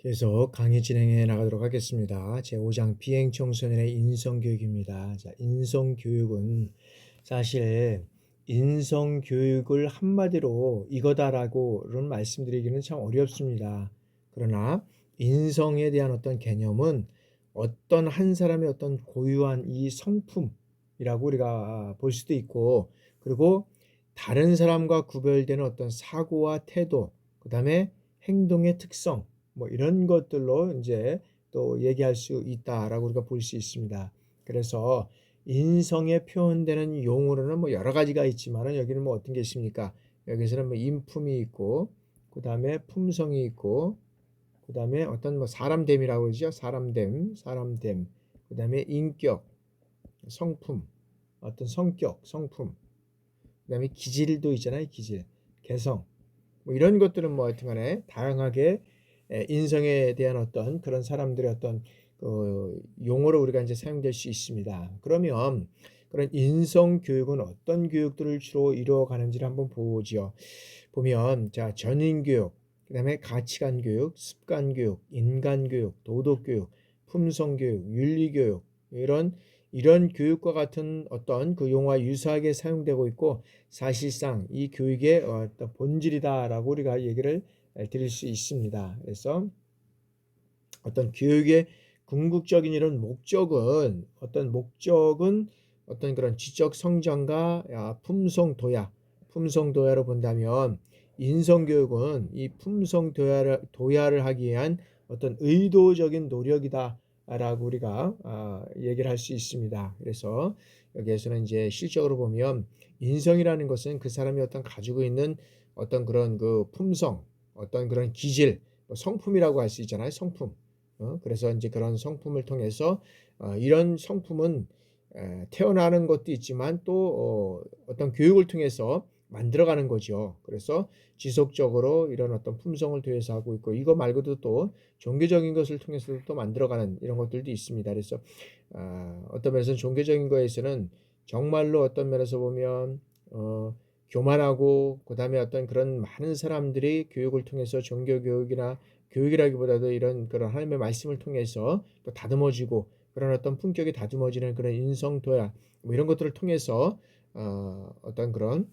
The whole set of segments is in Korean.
계속 강의 진행해 나가도록 하겠습니다. 제5장 비행 청소년의 인성교육입니다. 자, 인성교육은 사실 인성교육을 한마디로 이거다라고는 말씀드리기는 참 어렵습니다. 그러나 인성에 대한 어떤 개념은 어떤 한 사람의 어떤 고유한 이 성품이라고 우리가 볼 수도 있고, 그리고 다른 사람과 구별되는 어떤 사고와 태도, 그 다음에 행동의 특성, 뭐 이런 것들로 이제 또 얘기할 수 있다라고 우리가 볼 수 있습니다. 그래서 인성에 표현되는 용어로는 뭐 여러 가지가 있지만은 여기는 뭐 어떤 게 있습니까? 여기서는 뭐 인품이 있고, 그 다음에 품성이 있고, 그 다음에 어떤 뭐 사람됨이라고 그러죠. 사람됨. 그 다음에 인격, 성품, 어떤 성격, 성품. 그 다음에 기질도 있잖아요. 기질, 개성. 뭐 이런 것들은 뭐 하여튼간에 다양하게 인성에 대한 어떤 그런 사람들의 어떤 용어로 우리가 이제 사용될 수 있습니다. 그러면 그런 인성 교육은 어떤 교육들을 주로 이루어가는지를 한번 보죠. 보면 자, 전인 교육, 그다음에 가치관 교육, 습관 교육, 인간 교육, 도덕 교육, 품성 교육, 윤리 교육, 이런 교육과 같은 어떤 그 용어와 유사하게 사용되고 있고, 사실상 이 교육의 어떤 본질이다라고 우리가 얘기를 드릴 수 있습니다. 그래서 어떤 교육의 궁극적인 이런 목적은 어떤 그런 지적 성장과 품성 도야로 본다면, 인성 교육은 이 품성 도야를 하기 위한 어떤 의도적인 노력이다라고 우리가 얘기를 할 수 있습니다. 그래서 여기에서는 이제 실적으로 보면 인성이라는 것은 그 사람이 어떤 가지고 있는 어떤 그런 그 품성, 어떤 그런 기질, 뭐 성품이라고 할 수 있잖아요. 성품. 그래서 이제 그런 성품을 통해서 이런 성품은 태어나는 것도 있지만 또 어떤 교육을 통해서 만들어가는 거죠. 그래서 지속적으로 이런 어떤 품성을 도해서 하고 있고, 이거 말고도 또 종교적인 것을 통해서도 또 만들어가는 이런 것들도 있습니다. 그래서 어떤 면에서 종교적인 거에서는 정말로 어떤 면에서 보면 교만하고, 그 다음에 어떤 그런 많은 사람들이 교육을 통해서 종교 교육이나 교육이라기보다도 이런 그런 하나님의 말씀을 통해서 또 다듬어지고, 그런 어떤 품격이 다듬어지는 그런 인성도야, 뭐 이런 것들을 통해서 어떤 그런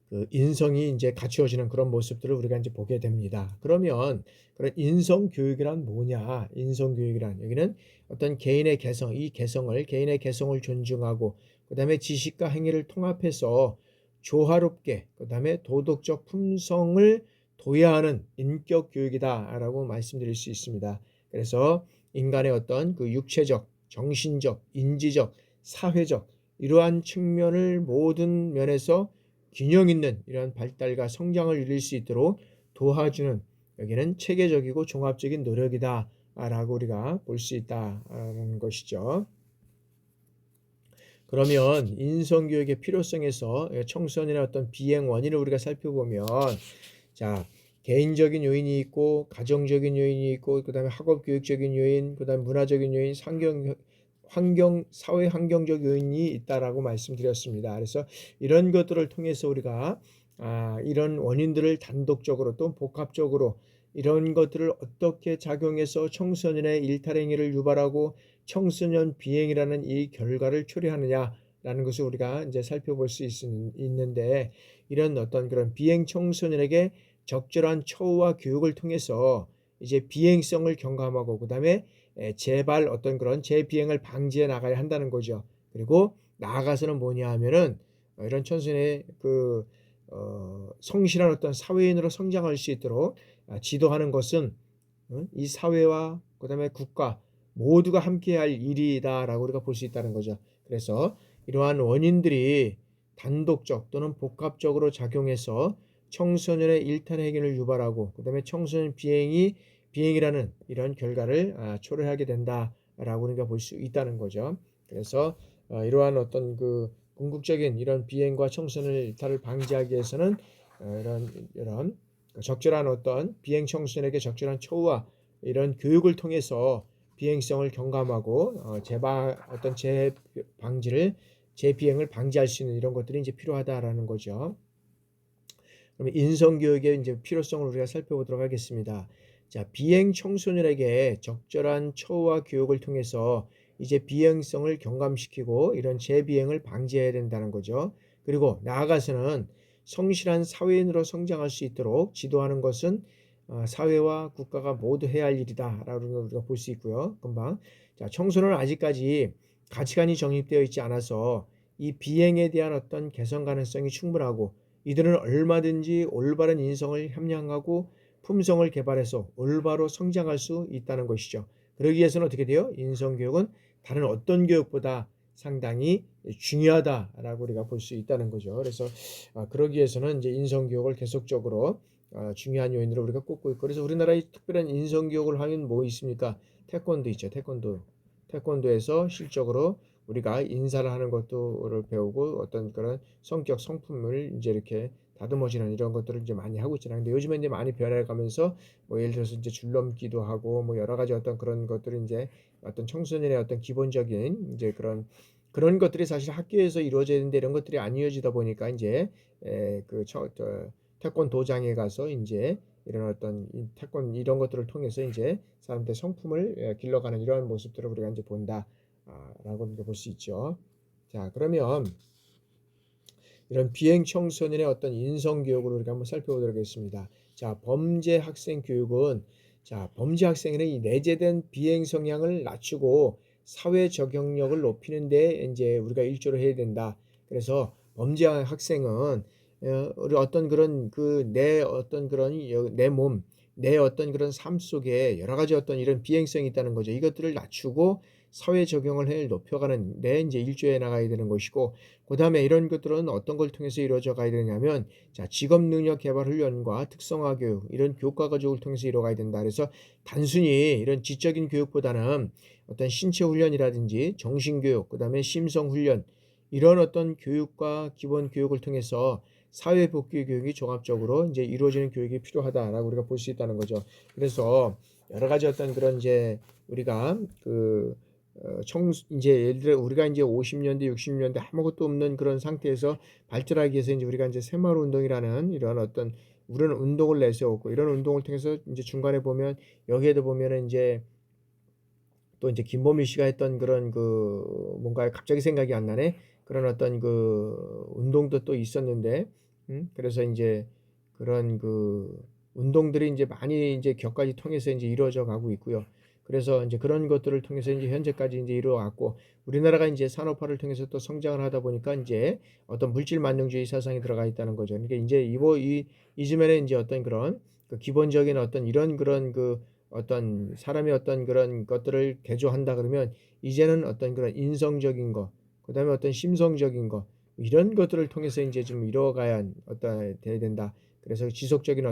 그 인성이 이제 갖추어지는 그런 모습들을 우리가 이제 보게 됩니다. 그러면 그런 인성 교육이란 뭐냐? 인성 교육이란, 여기는 어떤 개인의 개성을 존중하고, 그다음에 지식과 행위를 통합해서 조화롭게, 그다음에 도덕적 품성을 도야하는 인격 교육이다라고 말씀드릴 수 있습니다. 그래서 인간의 어떤 그 육체적, 정신적, 인지적, 사회적 이러한 측면을 모든 면에서 균형 있는 이러한 발달과 성장을 이룰 수 있도록 도와주는, 여기는 체계적이고 종합적인 노력이다라고 우리가 볼 수 있다는 것이죠. 그러면 인성교육의 필요성에서 청소년의 어떤 비행 원인을 우리가 살펴보면, 자, 개인적인 요인이 있고, 가정적인 요인이 있고, 그 다음에 학업교육적인 요인, 그 다음에 문화적인 요인, 사회 환경적 요인이 있다라고 말씀드렸습니다. 그래서 이런 것들을 통해서 우리가 이런 원인들을 단독적으로 또 복합적으로 이런 것들을 어떻게 작용해서 청소년의 일탈행위를 유발하고 청소년 비행이라는 이 결과를 초래하느냐라는 것을 우리가 이제 살펴볼 수 있는데, 이런 어떤 그런 비행 청소년에게 적절한 처우와 교육을 통해서 이제 비행성을 경감하고, 그다음에 재발 어떤 그런 재비행을 방지해 나가야 한다는 거죠. 그리고 나아가서는 뭐냐 하면은 이런 청소년의 그 성실한 어떤 사회인으로 성장할 수 있도록 지도하는 것은 이 사회와 그다음에 국가 모두가 함께 할 일이다라고 우리가 볼 수 있다는 거죠. 그래서 이러한 원인들이 단독적 또는 복합적으로 작용해서 청소년의 일탈 행위를 유발하고, 그다음에 청소년 비행이라는 이런 결과를 초래하게 된다라고 우리가 볼 수 있다는 거죠. 그래서 이러한 어떤 그 궁극적인 이런 비행과 청소년 일탈을 방지하기 위해서는 이런 적절한 어떤 비행 청소년에게 적절한 처우와 이런 교육을 통해서 비행성을 경감하고 어떤 재비행을 방지할 수 있는 이런 것들이 이제 필요하다라는 거죠. 그러면 인성 교육의 이제 필요성을 우리가 살펴보도록 하겠습니다. 자, 비행 청소년에게 적절한 처우와 교육을 통해서 이제 비행성을 경감시키고 이런 재비행을 방지해야 된다는 거죠. 그리고 나아가서는 성실한 사회인으로 성장할 수 있도록 지도하는 것은 사회와 국가가 모두 해야 할 일이다라는 걸 우리가 볼 수 있고요. 금방. 자, 청소년은 아직까지 가치관이 정립되어 있지 않아서 이 비행에 대한 어떤 개선 가능성이 충분하고 이들은 얼마든지 올바른 인성을 함양하고 품성을 개발해서 올바로 성장할 수 있다는 것이죠. 그러기 위해서는 어떻게 돼요? 인성교육은 다른 어떤 교육보다 상당히 중요하다라고 우리가 볼 수 있다는 거죠. 그래서 그러기 위해서는 이제 인성교육을 계속적으로 중요한 요인으로 우리가 꼽고 있고, 그래서 우리나라의 특별한 인성교육을 하면 뭐 있습니까? 태권도 있죠. 태권도에서 실적으로 우리가 인사를 하는 것도를 배우고 어떤 그런 성격 성품을 이제 이렇게 다듬어지는 이런 것들을 이제 많이 하고 있잖아요. 근데 요즘에 이제 많이 변해가면서 뭐 예를 들어서 이제 줄넘기도 하고 뭐 여러 가지 어떤 그런 것들을 이제 어떤 청소년의 어떤 기본적인 이제 그런 것들이 사실 학교에서 이루어져야 되는데 이런 것들이 안 이루어지다 보니까 이제 태권도장에 가서 이제 이런 어떤 태권 이런 것들을 통해서 이제 사람들의 성품을 길러가는 이러한 모습들을 우리가 이제 본다라고 볼 수 있죠. 자, 그러면 이런 비행 청소년의 어떤 인성 교육을 우리가 한번 살펴보도록 하겠습니다. 자, 범죄 학생 교육은 범죄 학생에는 이 내재된 비행 성향을 낮추고 사회 적용력을 높이는 데 이제 우리가 일조를 해야 된다. 그래서 범죄 학생은 우리 어떤 그런 내 어떤 그런 내 몸, 내 어떤 그런 삶 속에 여러 가지 어떤 이런 비행성이 있다는 거죠. 이것들을 낮추고 사회 적용을 높여가는 데 이제 일조해 나가야 되는 것이고, 그 다음에 이런 것들은 어떤 걸 통해서 이루어져 가야 되냐면, 자, 직업 능력 개발 훈련과 특성화 교육, 이런 교과 과정을 통해서 이루어가야 된다. 그래서 단순히 이런 지적인 교육보다는 어떤 신체 훈련이라든지 정신 교육, 그 다음에 심성 훈련, 이런 어떤 교육과 기본 교육을 통해서 사회 복귀 교육이 종합적으로 이제 이루어지는 교육이 필요하다라고 우리가 볼 수 있다는 거죠. 그래서 여러 가지 어떤 그런 이제 우리가 이제 예를 들어 우리가 이제 50년대, 60년대 아무것도 없는 그런 상태에서 발전하기 위해서 이제 우리가 이제 새마을 운동이라는 이런 어떤 우리는 운동을 내세웠고, 이런 운동을 통해서 이제 중간에 보면 여기에도 보면은 이제 또 이제 김범일 씨가 했던 그런 뭔가 갑자기 생각이 안 나네. 그런 어떤 운동도 또 있었는데, 그래서 이제 그런 운동들이 이제 많이 이제 격까지 통해서 이제 이루어져 가고 있고요. 그래서 이제 그런 것들을 통해서 이제 현재까지 이제 이루어왔고, 우리나라가 이제 산업화를 통해서 또 성장을 하다 보니까 이제 어떤 물질 만능주의 사상이 들어가 있다는 거죠. 그러니까 이제 이쯤에는 이제 어떤 그런 기본적인 어떤 이런 그런 어떤 사람의 어떤 그런 것들을 개조한다 그러면 이제는 어떤 그런 인성적인 거, 그다음에 어떤 심성적인 거, 이런 것들을 통해서 이제 좀 이루어가야 돼야 된다. 그래서 지속적인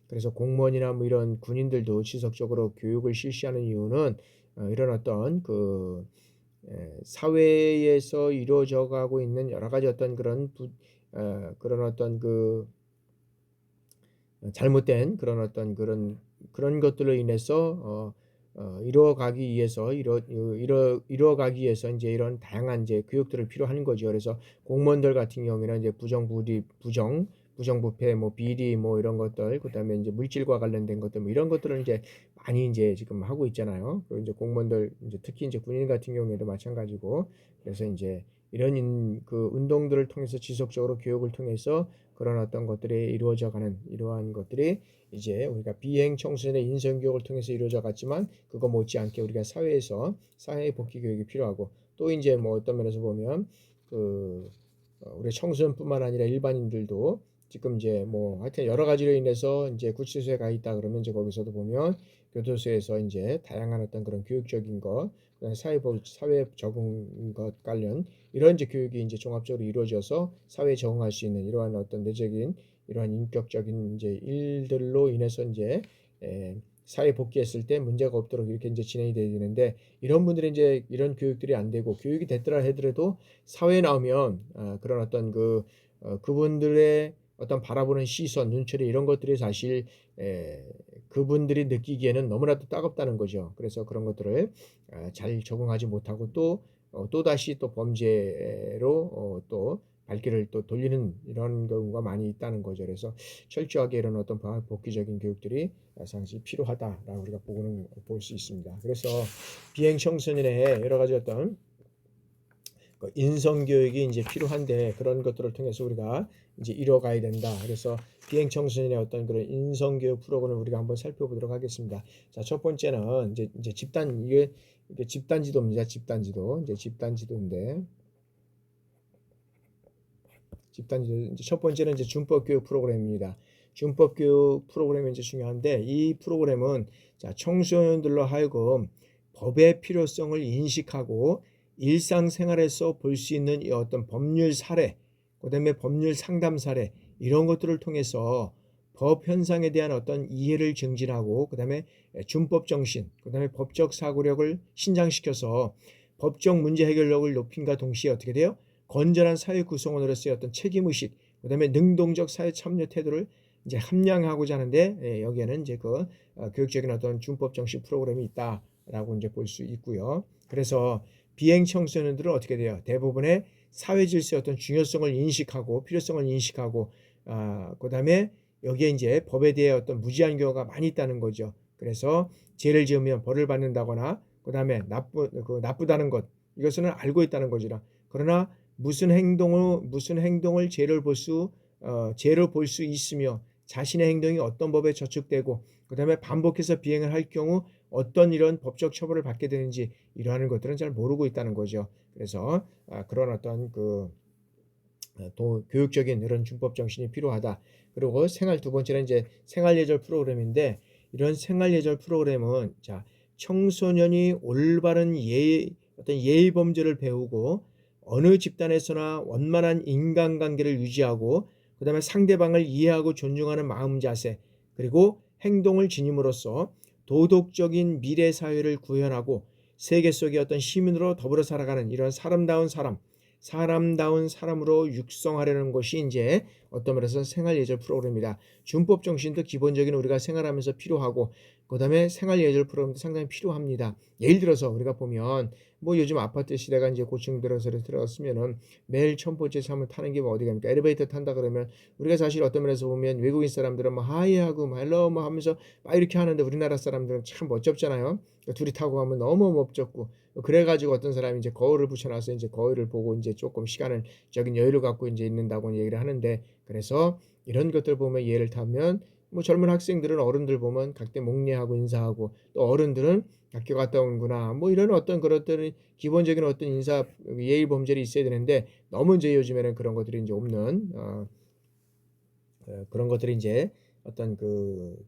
그래서 공무원이나 뭐 이런 군인들도 지속적으로 교육을 실시하는 이유는 이런 어떤 사회에서 이루어져 가고 있는 여러 가지 어떤 그런 어떤 잘못된 그런 어떤 그런 것들로 인해서 이루어가기 위해서 이루어가기 위해서 이제 이런 다양한 이제 교육들을 필요한 거죠. 그래서 공무원들 같은 경우에는 이제 부정부패, 뭐 비리, 뭐 이런 것들, 그다음에 이제 물질과 관련된 것들, 뭐 이런 것들을 이제 많이 이제 지금 하고 있잖아요. 그리고 이제 공무원들 이제 특히 이제 군인 같은 경우에도 마찬가지고, 그래서 이제 이런 운동들을 통해서 지속적으로 교육을 통해서 그런 어떤 것들이 이루어져 가는 이러한 것들이 이제 우리가 비행 청소년의 인성 교육을 통해서 이루어져 갔지만, 그거 못지않게 우리가 사회에서 사회 복귀 교육이 필요하고, 또 이제 뭐 어떤 면에서 보면 우리 청소년뿐만 아니라 일반인들도 지금 이제 뭐 하여튼 여러 가지로 인해서 이제 구치소에 가 있다 그러면 이제 거기서도 보면 교도소에서 이제 다양한 어떤 그런 교육적인 것, 사회 적응 것 관련 이런 이제 교육이 이제 종합적으로 이루어져서 사회에 적응할 수 있는 이러한 어떤 내적인 이러한 인격적인 이제 일들로 인해서 이제 사회 복귀했을 때 문제가 없도록 이렇게 이제 진행이 돼야 되는데, 이런 분들이 이제 이런 교육들이 안 되고 교육이 됐더라 하더라도 사회에 나오면 그런 어떤 그분들의 어떤 바라보는 시선, 눈초리 이런 것들이 사실 그분들이 느끼기에는 너무나도 따갑다는 거죠. 그래서 그런 것들을 잘 적응하지 못하고 또다시 또 범죄로 또 발길을 또 돌리는 이런 경우가 많이 있다는 거죠. 그래서 철저하게 이런 어떤 복귀적인 교육들이 상당히 필요하다라고 우리가 볼 수 있습니다. 그래서 비행 청소년의 여러 가지 어떤 인성 교육이 이제 필요한데 그런 것들을 통해서 우리가 이제 이뤄가야 된다. 그래서 비행 청소년의 어떤 그런 인성 교육 프로그램을 우리가 한번 살펴보도록 하겠습니다. 자, 첫 번째는 이제 이게 집단 지도입니다. 집단 지도. 이제 집단 지도인데 집단 지도 이제 첫 번째는 이제 준법 교육 프로그램입니다. 준법 교육 프로그램이 이제 중요한데 이 프로그램은 자, 청소년들로 하여금 법의 필요성을 인식하고 일상생활에서 볼 수 있는 이 어떤 법률 사례, 그다음에 법률 상담 사례 이런 것들을 통해서 법 현상에 대한 어떤 이해를 증진하고 그다음에 준법 정신, 그다음에 법적 사고력을 신장시켜서 법적 문제 해결력을 높임과 동시에 어떻게 돼요? 건전한 사회 구성원으로서의 어떤 책임의식, 그다음에 능동적 사회 참여 태도를 이제 함양하고자 하는데 여기에는 이제 교육적인 어떤 준법 정신 프로그램이 있다라고 이제 볼 수 있고요. 그래서 비행 청소년들은 어떻게 돼요? 대부분의 사회 질서의 어떤 중요성을 인식하고 필요성을 인식하고 그다음에 여기에 이제 법에 대해 어떤 무지한 경우가 많이 있다는 거죠. 그래서 죄를 지으면 벌을 받는다거나 그다음에 나쁘다는 것 이것은 알고 있다는 거지라. 그러나 무슨 행동을 죄를 볼 수 있으며 자신의 행동이 어떤 법에 저촉되고 그다음에 반복해서 비행을 할 경우 어떤 이런 법적 처벌을 받게 되는지 이러한 것들은 잘 모르고 있다는 거죠. 그래서 그런 어떤 교육적인 이런 준법 정신이 필요하다. 그리고 두 번째는 이제 생활 예절 프로그램인데 이런 생활 예절 프로그램은 자, 청소년이 올바른 어떤 예의 범죄를 배우고 어느 집단에서나 원만한 인간관계를 유지하고 그다음에 상대방을 이해하고 존중하는 마음 자세 그리고 행동을 지님으로써 도덕적인 미래 사회를 구현하고 세계 속의 어떤 시민으로 더불어 살아가는 이런 사람다운 사람으로 육성하려는 것이 이제 어떤 면에서 생활 예절 프로그램이다. 준법 정신도 기본적인 우리가 생활하면서 필요하고 그다음에 생활 예절 프로그램도 상당히 필요합니다. 예를 들어서 우리가 보면 뭐 요즘 아파트 시대가 이제 고층 들어갔으면은 매일 1000번째 잠을 타는 게 뭐 어디 갑니까? 엘리베이터 탄다 그러면 우리가 사실 어떤 면에서 보면 외국인 사람들은 뭐 하이하고 뭐 헬로 뭐 하면서 막 이렇게 하는데 우리나라 사람들은 참 멋쩍잖아요. 둘이 타고 가면 너무 멋쩍고 그래가지고 어떤 사람이 이제 거울을 붙여놔서 이제 거울을 보고 이제 조금 적인 여유를 갖고 이제 있는다고 얘기를 하는데 그래서 이런 것들 보면 예를 타면 뭐 젊은 학생들은 어른들 보면 각대 목례하고 인사하고 또 어른들은 학교 갔다 온구나 뭐 이런 어떤 그것들이 기본적인 어떤 인사 예의 범죄를 있어야 되는데 너무 이제 요즘에는 그런 것들이 이제 없는 그런 것들이 이제 어떤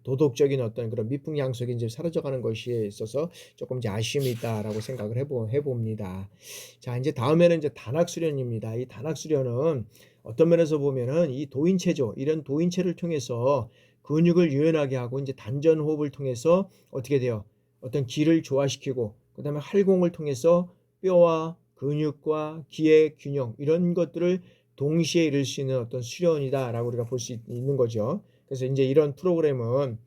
도덕적인 어떤 그런 미풍양속이 이제 사라져가는 것에 있어서 조금 이제 아쉬움이 있다라고 생각을 해봅니다. 자, 이제 다음에는 이제 단학수련입니다. 이 단학수련은 어떤 면에서 보면은 이 도인체조, 이런 도인체를 통해서 근육을 유연하게 하고 이제 단전호흡을 통해서 어떻게 돼요? 어떤 기를 조화시키고 그다음에 활공을 통해서 뼈와 근육과 기의 균형 이런 것들을 동시에 이룰 수 있는 어떤 수련이다라고 우리가 볼 수 있는 거죠. 그래서 이제 이런 프로그램은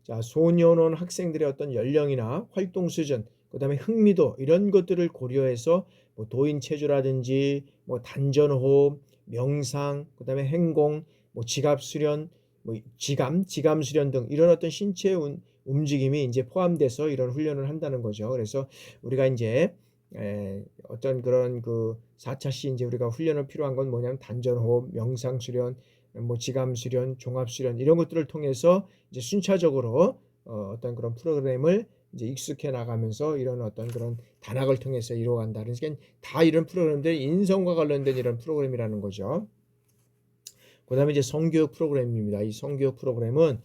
자, 소년원 학생들의 어떤 연령이나 활동 수준, 그다음에 흥미도 이런 것들을 고려해서 뭐 도인 체조라든지 뭐 단전호흡, 명상, 그다음에 행공, 뭐 지갑 수련, 뭐 지감 수련 등 이런 어떤 신체 움직임이 이제 포함돼서 이런 훈련을 한다는 거죠. 그래서 우리가 이제 어떤 그런 4차시 이제 우리가 훈련을 필요한 건 뭐냐면 단전호흡, 명상 수련, 뭐 지감 수련, 종합 수련 이런 것들을 통해서 이제 순차적으로 어떤 그런 프로그램을 이제 익숙해 나가면서 이런 어떤 그런 단학을 통해서 이루어간다. 그러니까 다 이런 프로그램들이 인성과 관련된 이런 프로그램이라는 거죠. 그다음에 이제 성교육 프로그램입니다. 이 성교육 프로그램은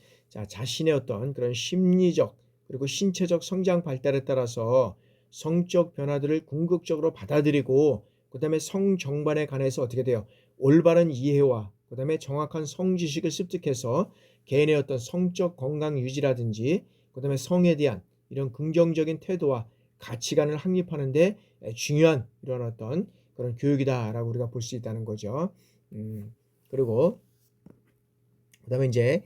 자신의 어떤 그런 심리적 그리고 신체적 성장 발달에 따라서 성적 변화들을 궁극적으로 받아들이고 그다음에 성정반에 관해서 어떻게 돼요? 올바른 이해와 그다음에 정확한 성지식을 습득해서 개인의 어떤 성적 건강 유지라든지 그다음에 성에 대한 이런 긍정적인 태도와 가치관을 확립하는 데 중요한 이런 어떤 그런 교육이다라고 우리가 볼 수 있다는 거죠. 그리고 그다음에 이제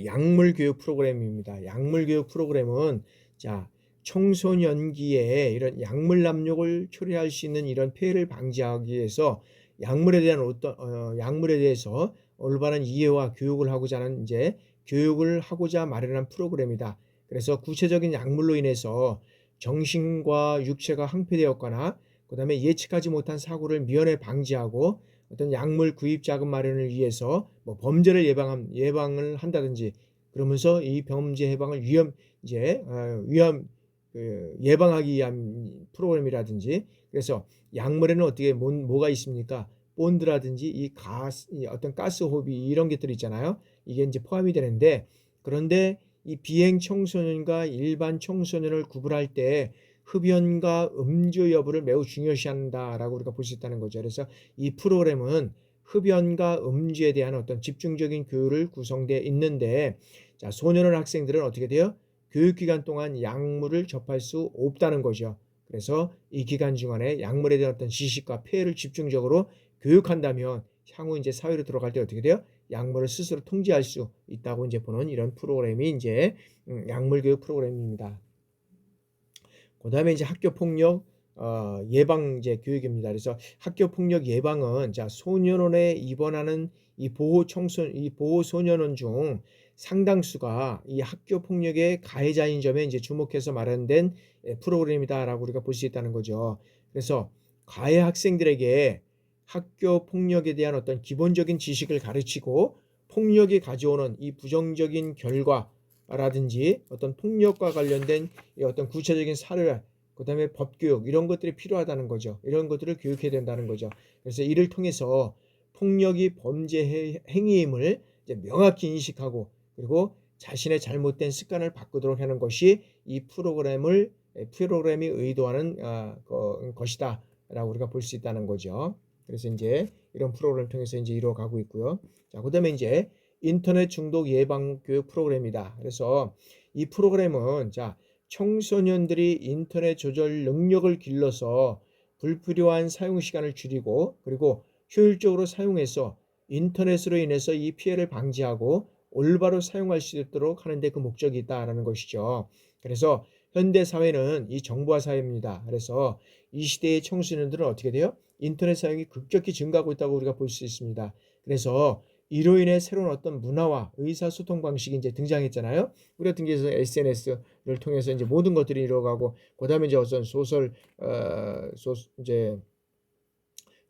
약물 교육 프로그램입니다. 약물 교육 프로그램은 자, 청소년기에 이런 약물 남용을 초래할 수 있는 이런 폐해를 방지하기 위해서 약물에 대한 어떤 약물에 대해서 올바른 이해와 교육을 하고자 하는 이제 교육을 하고자 마련한 프로그램이다. 그래서 구체적인 약물로 인해서 정신과 육체가 항폐되었거나 그다음에 예측하지 못한 사고를 미연에 방지하고 어떤 약물 구입 자금 마련을 위해서 뭐 범죄를 예방을 한다든지 그러면서 이 범죄 예방을 위험 예방하기 위한 프로그램이라든지 그래서 약물에는 어떻게 뭐가 있습니까? 본드라든지 이 어떤 가스 호비 이런 것들 있잖아요. 이게 이제 포함이 되는데 그런데 이 비행 청소년과 일반 청소년을 구분할 때 흡연과 음주 여부를 매우 중요시한다라고 우리가 볼 수 있다는 거죠. 그래서 이 프로그램은 흡연과 음주에 대한 어떤 집중적인 교육을 구성되어 있는데 자, 소년원 학생들은 어떻게 돼요? 교육기간 동안 약물을 접할 수 없다는 거죠. 그래서 이 기간 중간에 약물에 대한 어떤 지식과 폐해를 집중적으로 교육한다면 향후 이제 사회로 들어갈 때 어떻게 돼요? 약물을 스스로 통제할 수 있다고 이제 보는 이런 프로그램이 이제 약물 교육 프로그램입니다. 그다음에 이제 학교 폭력 예방제 교육입니다. 그래서 학교 폭력 예방은 자 소년원에 입원하는 이 보호 소년원 중 상당수가 이 학교 폭력의 가해자인 점에 이제 주목해서 마련된 프로그램이다라고 우리가 볼 수 있다는 거죠. 그래서 가해 학생들에게 학교 폭력에 대한 어떤 기본적인 지식을 가르치고 폭력이 가져오는 이 부정적인 결과라든지 어떤 폭력과 관련된 어떤 구체적인 사례 그다음에 법교육 이런 것들이 필요하다는 거죠. 이런 것들을 교육해야 된다는 거죠. 그래서 이를 통해서 폭력이 범죄 행위임을 이제 명확히 인식하고 그리고 자신의 잘못된 습관을 바꾸도록 하는 것이 이 프로그램이 의도하는 것이다라고 우리가 볼 수 있다는 거죠. 그래서 이제 이런 프로그램을 통해서 이제 이루어가고 있고요. 자, 그다음에 이제 인터넷 중독 예방 교육 프로그램이다. 그래서 이 프로그램은 자 청소년들이 인터넷 조절 능력을 길러서 불필요한 사용 시간을 줄이고 그리고 효율적으로 사용해서 인터넷으로 인해서 이 피해를 방지하고 올바로 사용할 수 있도록 하는 데 그 목적이 있다라는 것이죠. 그래서 현대 사회는 이 정보화 사회입니다. 그래서 이 시대의 청소년들은 어떻게 돼요? 인터넷 사용이 급격히 증가하고 있다고 우리가 볼 수 있습니다. 그래서 이로 인해 새로운 어떤 문화와 의사소통 방식이 이제 등장했잖아요. 우리 같은 경우에서 SNS를 통해서 이제 모든 것들이 이루어가고, 그다음에 이제 어떤 이제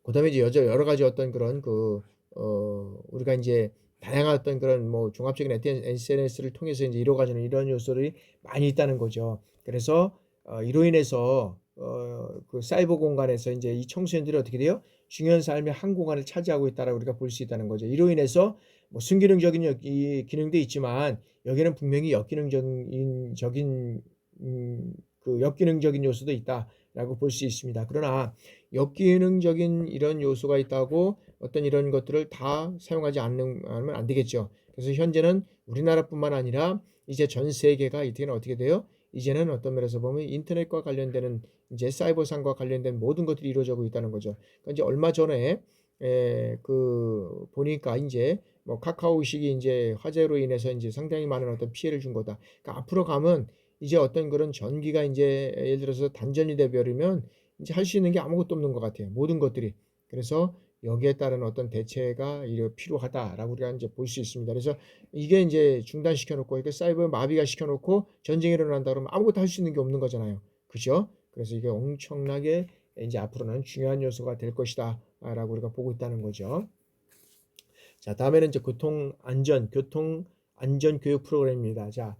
그다음에 이제 여러 가지 어떤 그런 우리가 이제 다양한 어떤 그런 뭐 종합적인 SNS를 통해서 이제 이루어가지는 이런 요소들이 많이 있다는 거죠. 그래서 이로 인해서 그 사이버 공간에서 이제 이 청소년들이 어떻게 돼요? 중요한 삶의 한 공간을 차지하고 있다라고 우리가 볼 수 있다는 거죠. 이로 인해서 뭐 순기능적인 이 기능도 있지만 여기는 분명히 역기능적인 요소도 있다라고 볼 수 있습니다. 그러나 역기능적인 이런 요소가 있다고 어떤 이런 것들을 다 사용하지 않으면 안 되겠죠. 그래서 현재는 우리나라뿐만 아니라 이제 전 세계가 이때는 어떻게 돼요? 이제는 어떤 면에서 보면 인터넷과 관련되는 이제 사이버상과 관련된 모든 것들이 이루어지고 있다는 거죠. 그러니까 이제 얼마 전에 보니까 이제 뭐 카카오식이 이제 화재로 인해서 이제 상당히 많은 어떤 피해를 준 거다. 그러니까 앞으로 가면 이제 어떤 그런 전기가 이제 예를 들어서 단전이 돼 버리면 이제 할 수 있는 게 아무것도 없는 것 같아요. 모든 것들이. 그래서 여기에 따른 어떤 대체가 필요하다라고 우리가 이제 볼 수 있습니다. 그래서 이게 이제 중단시켜 놓고 이게 사이버 마비가 시켜 놓고 전쟁이 일어난다 그러면 아무것도 할 수 있는 게 없는 거잖아요. 그죠? 그래서 이게 엄청나게 이제 앞으로는 중요한 요소가 될 것이다라고 우리가 보고 있다는 거죠. 자, 다음에는 이제 교통 안전 교육 프로그램입니다. 자,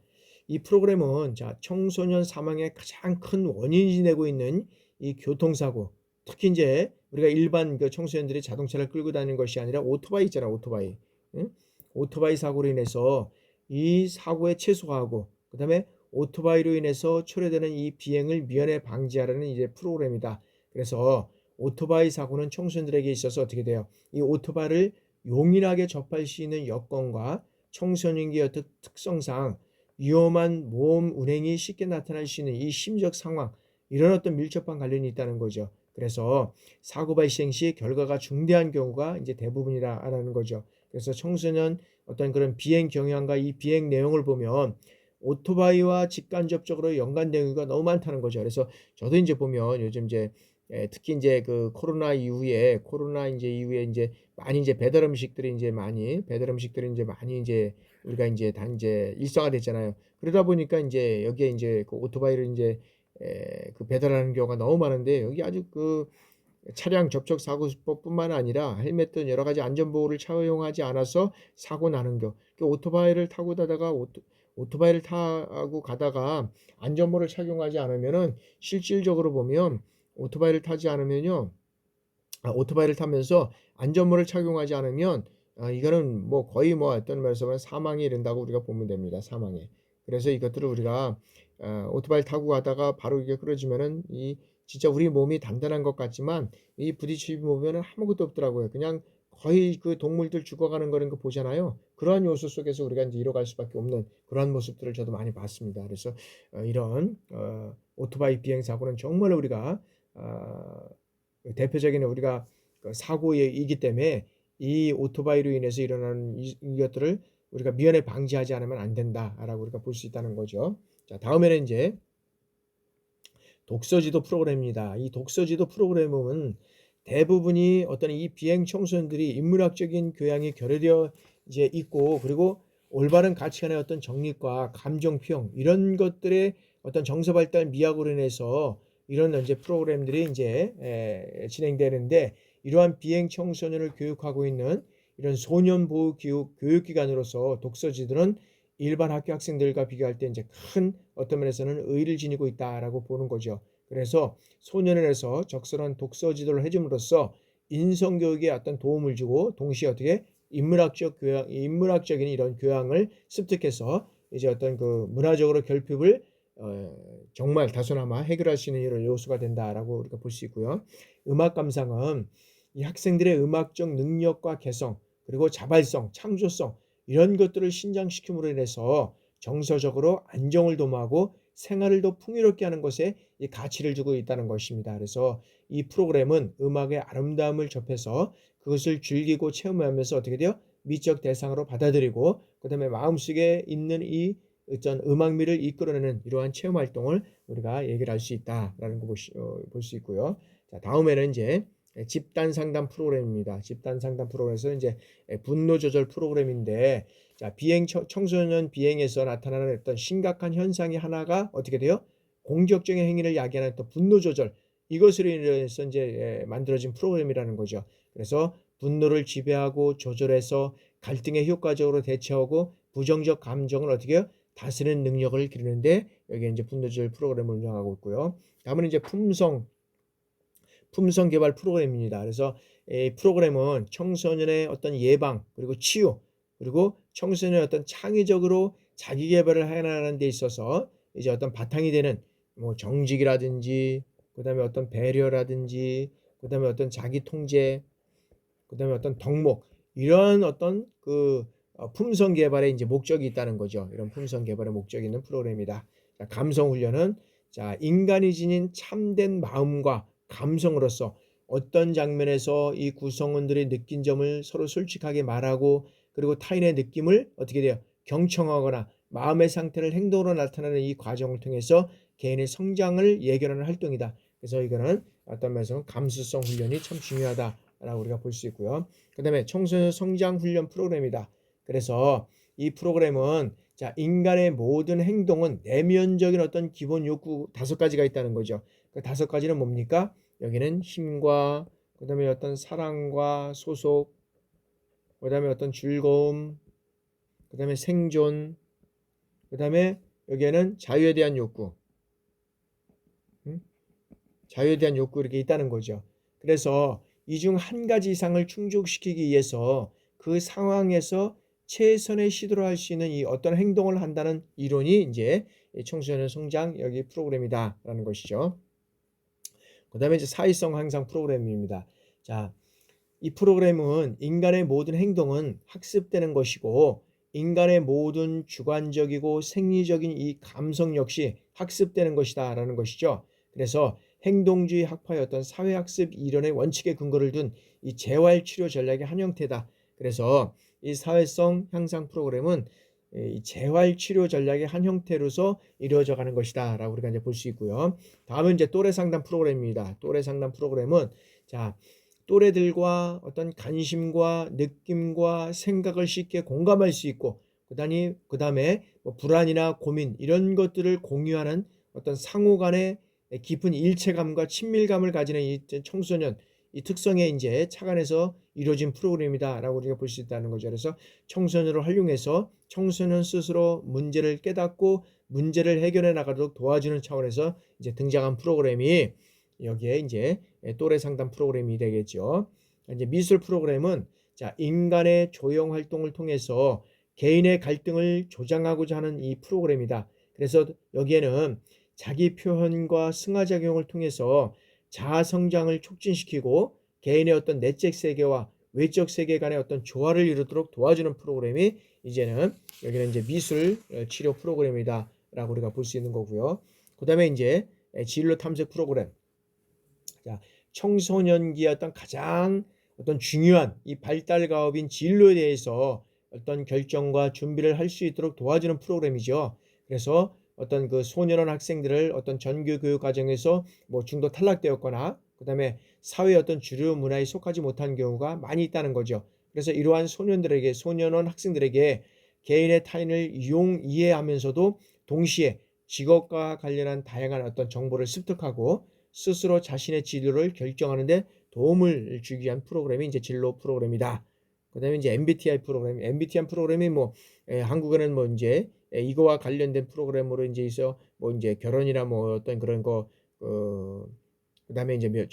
이 프로그램은 자, 청소년 사망의 가장 큰 원인이 되고 있는 이 교통사고, 특히 이제 우리가 일반 그 청소년들이 자동차를 끌고 다니는 것이 아니라 오토바이 있잖아, 오토바이. 응? 오토바이 사고로 인해서 이 사고에 최소화하고, 그다음에 오토바이로 인해서 초래되는 이 비행을 미연에 방지하라는 이제 프로그램이다. 그래서 오토바이 사고는 청소년들에게 있어서 어떻게 돼요? 이 오토바이를 용이하게 접할 수 있는 여건과 청소년기의 특성상 위험한 모험 운행이 쉽게 나타날 수 있는 이 심적 상황 이런 어떤 밀접한 관련이 있다는 거죠. 그래서 사고 발생 시 결과가 중대한 경우가 이제 대부분이라는 거죠. 그래서 청소년 어떤 그런 비행 경향과 이 비행 내용을 보면 오토바이와 직간접적으로 연관된 경우가 너무 많다는 거죠. 그래서 저도 이제 보면 요즘 이제 특히 인제 그 코로나 인제 이후에 인제 많이 인제 배달 음식들이 인제 많이 인제 우리가 인제 다 인제 일상화됐잖아요. 그러다 보니까 인제 여기에 인제 그 오토바이를 인제 그 배달하는 경우가 너무 많은데 여기 아주 그 차량 접촉 사고수법뿐만 아니라 헬멧 등 여러 가지 안전보호를 착용하지 않아서 사고 나는 그 오토바이를 타고 가다가 오토바이를 타고 가다가 안전모를 착용하지 않으면은 실질적으로 보면 오토바이를 타지 않으면요. 오토바이를 타면서 안전모를 착용하지 않으면 이거는 뭐 거의 뭐 어떤 면에서 보면 사망에 이른다고 우리가 보면 됩니다, 사망에. 그래서 이것들을 우리가 오토바이를 타고 가다가 바로 이게 끊어지면은 이 진짜 우리 몸이 단단한 것 같지만 이 부딪히고 보면은 아무것도 없더라고요. 그냥 거의 그 동물들 죽어가는 거는 거 보잖아요. 그러한 요소 속에서 우리가 인제 이뤄갈 수밖에 없는 그러한 모습들을 저도 많이 봤습니다. 그래서 이런 오토바이 비행 사고는 정말 우리가 아 대표적인 우리가 그 사고이기 때문에 이 오토바이로 인해서 일어나는 이것들을 우리가 미연에 방지하지 않으면 안 된다라고 우리가 볼 수 있다는 거죠. 자, 다음에는 인제 독서지도 프로그램입니다. 이 독서지도 프로그램은 대부분이 어떤 이 비행 청소년들이 인문학적인 교양이 결여되어 이제 있고, 그리고 올바른 가치관의 어떤 정립과 감정 표현 이런 것들의 어떤 정서 발달 미학으로 인해서 이런 이제 프로그램들이 이제 진행되는데, 이러한 비행 청소년을 교육하고 있는 이런 소년 보호 교육기관으로서 독서지들은 일반 학교 학생들과 비교할 때 이제 큰 어떤 면에서는 의의를 지니고 있다라고 보는 거죠. 그래서 소년원에서 적절한 독서 지도를 해줌으로써 인성 교육에 어떤 도움을 주고, 동시에 어떻게 인문학적인 이런 교양을 습득해서 이제 어떤 그 문화적으로 결핍을 정말 다소나마 해결할 수 있는 이런 요소가 된다라고 우리가 볼 수 있고요. 음악 감상은 이 학생들의 음악적 능력과 개성, 그리고 자발성, 창조성 이런 것들을 신장시킴으로 인해서 정서적으로 안정을 도모하고 생활을 더 풍요롭게 하는 것에 이 가치를 두고 있다는 것입니다. 그래서 이 프로그램은 음악의 아름다움을 접해서 그것을 즐기고 체험하면서 어떻게 돼요? 미적 대상으로 받아들이고, 그다음에 마음속에 있는 이 어떤 음악미를 이끌어내는 이러한 체험 활동을 우리가 얘기를 할 수 있다라는 거 볼 수 있고요. 자, 다음에는 이제 집단 상담 프로그램입니다. 집단 상담 프로그램에서 이제 분노 조절 프로그램인데, 자, 청소년 비행에서 나타나는 어떤 심각한 현상이 하나가 어떻게 돼요? 공격적인 행위를 야기하는 어떤 분노 조절, 이것으로 인해서 이제 만들어진 프로그램이라는 거죠. 그래서 분노를 지배하고 조절해서 갈등에 효과적으로 대처하고 부정적 감정을 어떻게 해요? 다스리는 능력을 기르는데 여기 이제 분노 조절 프로그램을 운영하고 있고요. 다음은 이제 품성 개발 프로그램입니다. 그래서 이 프로그램은 청소년의 어떤 예방, 그리고 치유, 그리고 청소년의 어떤 창의적으로 자기 개발을 해나가는 데 있어서 이제 어떤 바탕이 되는 뭐 정직이라든지, 그다음에 어떤 배려라든지, 그다음에 어떤 자기 통제, 그다음에 어떤 덕목, 이런 어떤 그 품성 개발에 이제 목적이 있다는 거죠. 이런 품성 개발의 목적이 있는 프로그램이다. 자, 감성 훈련은 자, 인간이 지닌 참된 마음과 감성으로서 어떤 장면에서 이 구성원들이 느낀 점을 서로 솔직하게 말하고, 그리고 타인의 느낌을 어떻게 돼요? 경청하거나 마음의 상태를 행동으로 나타내는 이 과정을 통해서 개인의 성장을 예견하는 활동이다. 그래서 이거는 어떤 면에서 감수성 훈련이 참 중요하다라고 우리가 볼 수 있고요. 그다음에 청소년 성장 훈련 프로그램이다. 그래서 이 프로그램은 자, 인간의 모든 행동은 내면적인 어떤 기본 욕구 5가지가 있다는 거죠. 그 5가지는 뭡니까? 여기는 힘과, 그다음에 어떤 사랑과 소속, 그다음에 어떤 즐거움, 그다음에 생존, 그다음에 여기에는 자유에 대한 욕구, 자유에 대한 욕구 이렇게 있다는 거죠. 그래서 이 중 한 가지 이상을 충족시키기 위해서 그 상황에서 최선의 시도를 할 수 있는 이 어떤 행동을 한다는 이론이 이제 청소년 성장 여기 프로그램이다라는 것이죠. 그다음에 이제 사회성 향상 프로그램입니다. 자, 이 프로그램은 인간의 모든 행동은 학습되는 것이고, 인간의 모든 주관적이고 생리적인 이 감성 역시 학습되는 것이다라는 것이죠. 그래서 행동주의 학파의 어떤 사회학습 이론의 원칙에 근거를 둔 이 재활치료 전략의 한 형태다. 그래서 이 사회성 향상 프로그램은 이 재활 치료 전략의 한 형태로서 이루어져 가는 것이다라고 우리가 이제 볼 수 있고요. 다음은 이제 또래 상담 프로그램입니다. 또래 상담 프로그램은 자, 또래들과 어떤 관심과 느낌과 생각을 쉽게 공감할 수 있고 그다음에 뭐 불안이나 고민 이런 것들을 공유하는 어떤 상호 간의 깊은 일체감과 친밀감을 가지는 이 청소년 이 특성에 이제 착안해서 이루어진 프로그램이다라고 우리가 볼 수 있다는 거죠. 그래서 청소년을 활용해서 청소년 스스로 문제를 깨닫고 문제를 해결해 나가도록 도와주는 차원에서 이제 등장한 프로그램이 여기에 이제 또래 상담 프로그램이 되겠죠. 이제 미술 프로그램은 자, 인간의 조형 활동을 통해서 개인의 갈등을 조장하고자 하는 이 프로그램이다. 그래서 여기에는 자기 표현과 승화작용을 통해서 자아 성장을 촉진시키고 개인의 어떤 내적 세계와 외적 세계 간의 어떤 조화를 이루도록 도와주는 프로그램이 이제는 여기는 이제 미술 치료 프로그램이다라고 우리가 볼 수 있는 거고요. 그다음에 이제 진로 탐색 프로그램. 자, 청소년기의 어떤 가장 어떤 중요한 이 발달 가업인 진로에 대해서 어떤 결정과 준비를 할 수 있도록 도와주는 프로그램이죠. 그래서 어떤 그 소년원 학생들을 어떤 전교 교육 과정에서 뭐 중도 탈락되었거나 그다음에 사회 어떤 주류 문화에 속하지 못한 경우가 많이 있다는 거죠. 그래서 이러한 소년원 학생들에게 개인의 타인을 이해하면서도 동시에 직업과 관련한 다양한 어떤 정보를 습득하고 스스로 자신의 진로를 결정하는 데 도움을 주기 위한 프로그램이 이제 진로 프로그램이다. 그다음에 이제 MBTI 프로그램이 뭐 한국에는 뭐 이제 이거와 관련된 프로그램으로 이제 있어 뭐 이제 결혼이나 뭐 어떤 그런 거 그다음에 이제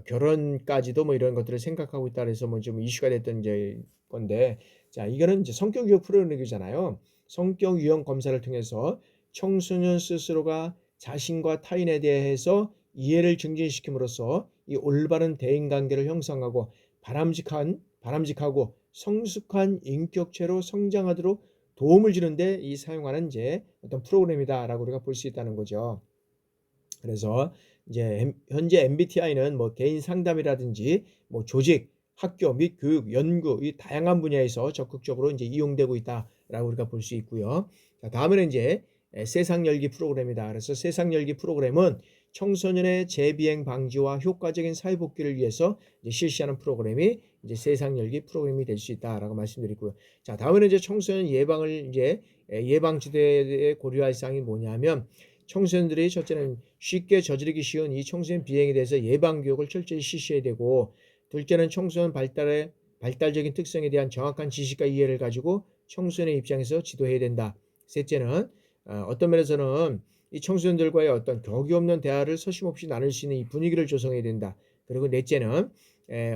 결혼까지도 뭐 이런 것들을 생각하고 있다 그래서 뭐 좀 이슈가 됐던 이제 건데 자, 이거는 이제 성격 유형 프로그램이잖아요. 성격 유형 검사를 통해서 청소년 스스로가 자신과 타인에 대해서 이해를 증진시킴으로써 이 올바른 대인관계를 형성하고 바람직하고 성숙한 인격체로 성장하도록 도움을 주는데 이 사용하는 이제 어떤 프로그램이다라고 우리가 볼 수 있다는 거죠. 그래서 이제 현재 MBTI는 뭐 개인 상담이라든지 뭐 조직, 학교 및 교육, 연구 이 다양한 분야에서 적극적으로 이제 이용되고 있다라고 우리가 볼 수 있고요. 자, 다음에는 이제 세상 열기 프로그램이다. 그래서 세상 열기 프로그램은 청소년의 재비행 방지와 효과적인 사회 복귀를 위해서 이제 실시하는 프로그램이 이제 세상 열기 프로그램이 될 수 있다라고 말씀드리고요. 자, 다음에는 이제 청소년 예방을 이제 예방 지도에 고려할 사항이 뭐냐면 청소년들이 첫째는 쉽게 저지르기 쉬운 이 청소년 비행에 대해서 예방 교육을 철저히 실시해야 되고 둘째는 청소년 발달적인 특성에 대한 정확한 지식과 이해를 가지고 청소년의 입장에서 지도해야 된다. 셋째는 어떤 면에서는 이 청소년들과의 어떤 격이 없는 대화를 서심없이 나눌 수 있는 이 분위기를 조성해야 된다. 그리고 넷째는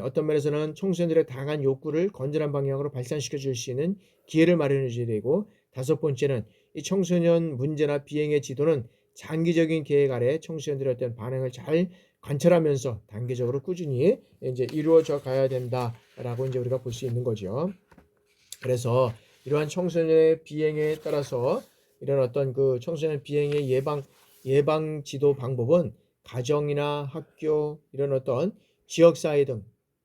어떤 면에서는 청소년들의 다양한 욕구를 건전한 방향으로 발산시켜 줄 수 있는 기회를 마련해 줘야 되고 다섯 번째는 이 청소년 문제나 비행의 지도는 장기적인 계획 아래 청소년들의 어떤 반응을 잘 관찰하면서 단계적으로 꾸준히 이제 이루어져 가야 된다라고 이제 우리가 볼 수 있는 거죠. 그래서 이러한 청소년의 비행에 따라서 이런 어떤 그 청소년 비행의 예방 지도 방법은 가정이나 학교 이런 어떤 지역사회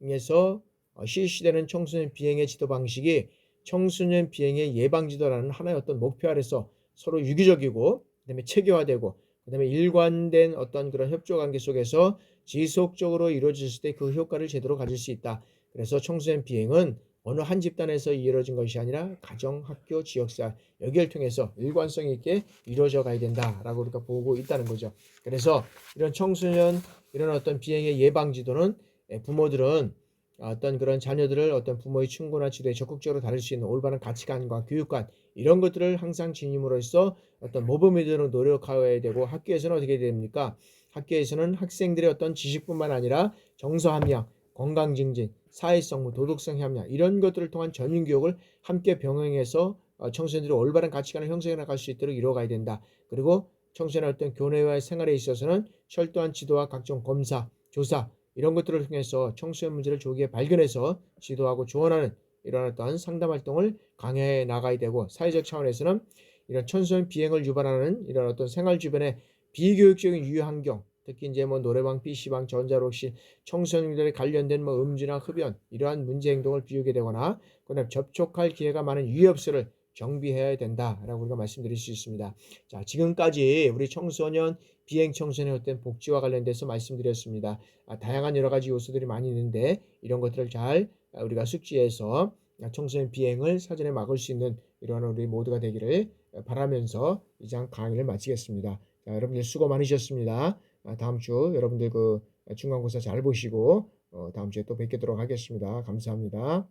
등에서 실시되는 청소년 비행의 지도 방식이 청소년 비행의 예방 지도라는 하나의 어떤 목표 아래서 서로 유기적이고 그다음에 체계화되고 그다음에 일관된 어떤 그런 협조 관계 속에서 지속적으로 이루어졌을 때 그 효과를 제대로 가질 수 있다. 그래서 청소년 비행은 어느 한 집단에서 이루어진 것이 아니라 가정, 학교, 지역사 여기를 통해서 일관성 있게 이루어져 가야 된다라고 우리가 보고 있다는 거죠. 그래서 이런 청소년 이런 어떤 비행의 예방 지도는 부모들은 어떤 그런 자녀들을 어떤 부모의 충고나 지도에 적극적으로 다룰 수 있는 올바른 가치관과 교육관 이런 것들을 항상 지님으로써 어떤 모범이 되도록 노력해야 되고 학교에서는 어떻게 됩니까? 학교에서는 학생들의 어떤 지식뿐만 아니라 정서 함양, 건강 증진, 사회성, 도덕성 함양 이런 것들을 통한 전인 교육을 함께 병행해서 청소년들이 올바른 가치관을 형성해 나갈 수 있도록 이루어가야 된다. 그리고 청소년의 어떤 교내와의 생활에 있어서는 철저한 지도와 각종 검사, 조사 이런 것들을 통해서 청소년 문제를 조기에 발견해서 지도하고 조언하는 이런 어떤 상담 활동을 강화해 나가야 되고 사회적 차원에서는 이런 청소년 비행을 유발하는 이런 어떤 생활 주변의 비교육적인 유해 환경 특히 이제 뭐 노래방, PC방, 전자록실, 청소년들에 관련된 뭐 음주나 흡연 이러한 문제 행동을 비우게 되거나 그다음 접촉할 기회가 많은 유해업소를 정비해야 된다라고 우리가 말씀드릴 수 있습니다. 자, 지금까지 우리 청소년 비행 청소년의 어떤 복지와 관련돼서 말씀드렸습니다. 다양한 여러 가지 요소들이 많이 있는데 이런 것들을 잘 우리가 숙지해서 청소년 비행을 사전에 막을 수 있는 이러한 우리 모두가 되기를 바라면서 이장 강의를 마치겠습니다. 자, 여러분들 수고 많으셨습니다. 다음 주 여러분들 그 중간고사 잘 보시고 다음 주에 또 뵙도록 하겠습니다. 감사합니다.